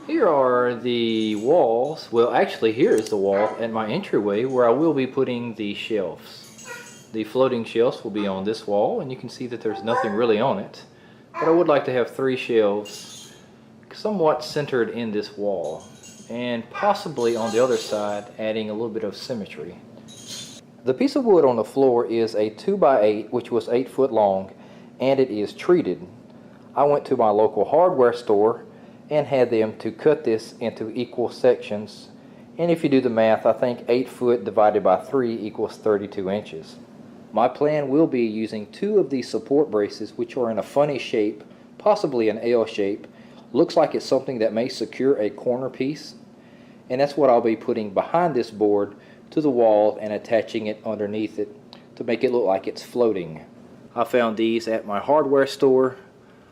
Here are the walls. Well, actually, here is the wall at my entryway where I will be putting the shelves. The floating shelves will be on this wall, and you can see that there's nothing really on it. But I would like to have 3 shelves somewhat centered in this wall, and possibly on the other side adding a little bit of symmetry. The piece of wood on the floor is a 2x8, which was 8 foot long, and it is treated. I went to my local hardware store and had them to cut this into equal sections, and if you do the math, I think 8 foot divided by 3 equals 32 inches. My plan will be using 2 of these support braces, which are in a funny shape, possibly an L shape. Looks like it's something that may secure a corner piece, and that's what I'll be putting behind this board to the wall and attaching it underneath it to make it look like it's floating. I found these at my hardware store.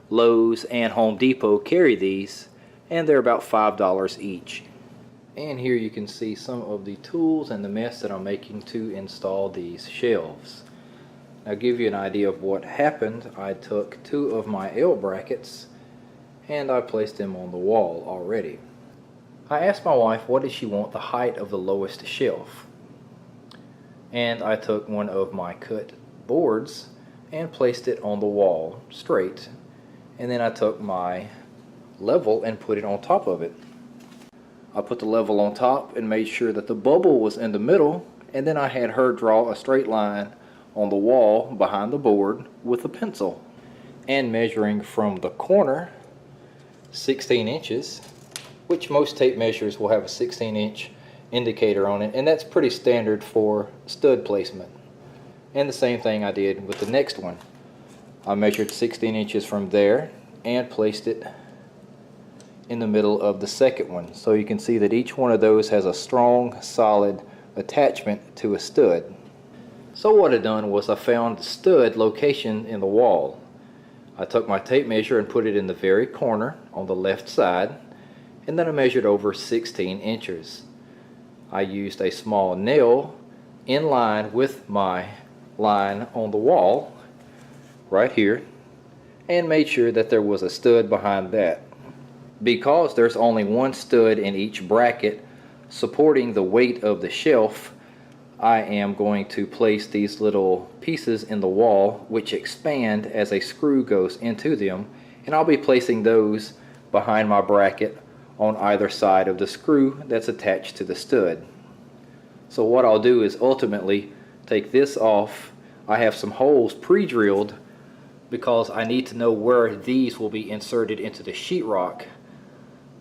Lowe's and Home Depot carry these, and they're about $5 each. And here you can see some of the tools and the mess that I'm making to install these shelves. Now, to give you an idea of what happened, I took 2 of my L brackets and I placed them on the wall already. I asked my wife what did she want the height of the lowest shelf, and I took one of my cut boards and placed it on the wall straight, and then I took my level and put it on top of it. I put the level on top and made sure that the bubble was in the middle, and then I had her draw a straight line on the wall behind the board with a pencil, and measuring from the corner 16 inches, which most tape measures will have a 16-inch indicator on it, and that's pretty standard for stud placement. And the same thing I did with the next one. I measured 16 inches from there and placed it in the middle of the second one. So you can see that each one of those has a strong, solid attachment to a stud. So what I done was I found the stud location in the wall. I took my tape measure and put it in the very corner on the left side, and then I measured over 16 inches. I used a small nail in line with my line on the wall right here and made sure that there was a stud behind that. Because there's only one stud in each bracket supporting the weight of the shelf, I am going to place these little pieces in the wall which expand as a screw goes into them, and I'll be placing those behind my bracket on either side of the screw that's attached to the stud. So what I'll do is ultimately take this off. I have some holes pre-drilled because I need to know where these will be inserted into the sheetrock,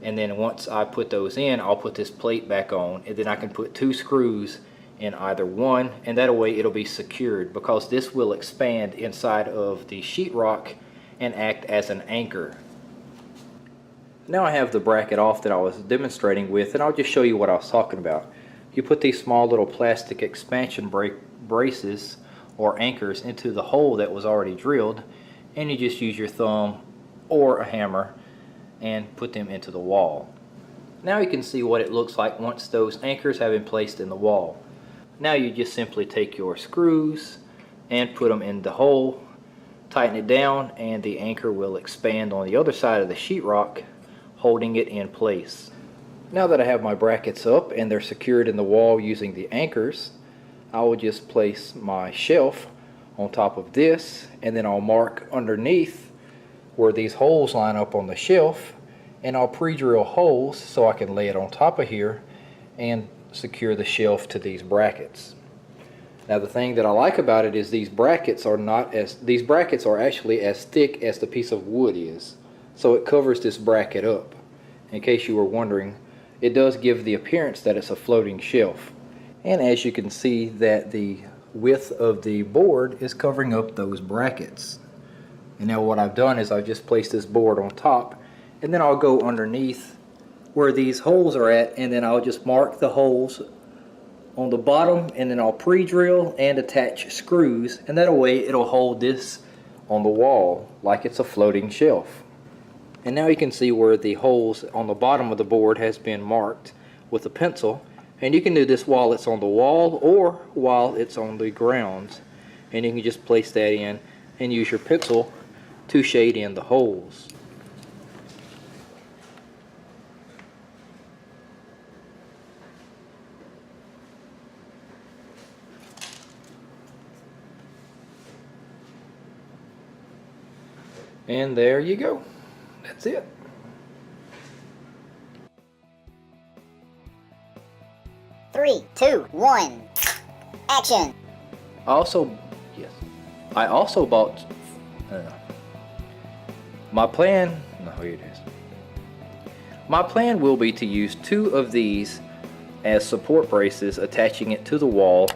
and then once I put those in, I'll put this plate back on, and then I can put 2 screws in either one, and that way it'll be secured, because this will expand inside of the sheetrock and act as an anchor. Now I have the bracket off that I was demonstrating with, and I'll just show you what I was talking about. You put these small little plastic expansion braces or anchors into the hole that was already drilled, and you just use your thumb or a hammer and put them into the wall. Now you can see what it looks like once those anchors have been placed in the wall. Now you just simply take your screws and put them in the hole, tighten it down, and the anchor will expand on the other side of the sheetrock, holding it in place. Now that I have my brackets up and they're secured in the wall using the anchors, I will just place my shelf on top of this, and then I'll mark underneath where these holes line up on the shelf, and I'll pre-drill holes so I can lay it on top of here and secure the shelf to these brackets. Now the thing that I like about it is these brackets are actually as thick as the piece of wood is, so it covers this bracket up. In case you were wondering, it does give the appearance that it's a floating shelf. And as you can see, that the width of the board is covering up those brackets. And now what I've done is I've just placed this board on top, and then I'll go underneath where these holes are at, and then I'll just mark the holes on the bottom, and then I'll pre-drill and attach screws, and that way it'll hold this on the wall like it's a floating shelf. And now you can see where the holes on the bottom of the board has been marked with a pencil, and you can do this while it's on the wall or while it's on the ground, and you can just place that in and use your pencil to shade in the holes. And there you go. That's it. Three, two, one, action. I also bought my plan. No, here it is. My plan will be to use 2 of these as support braces, attaching it to the wall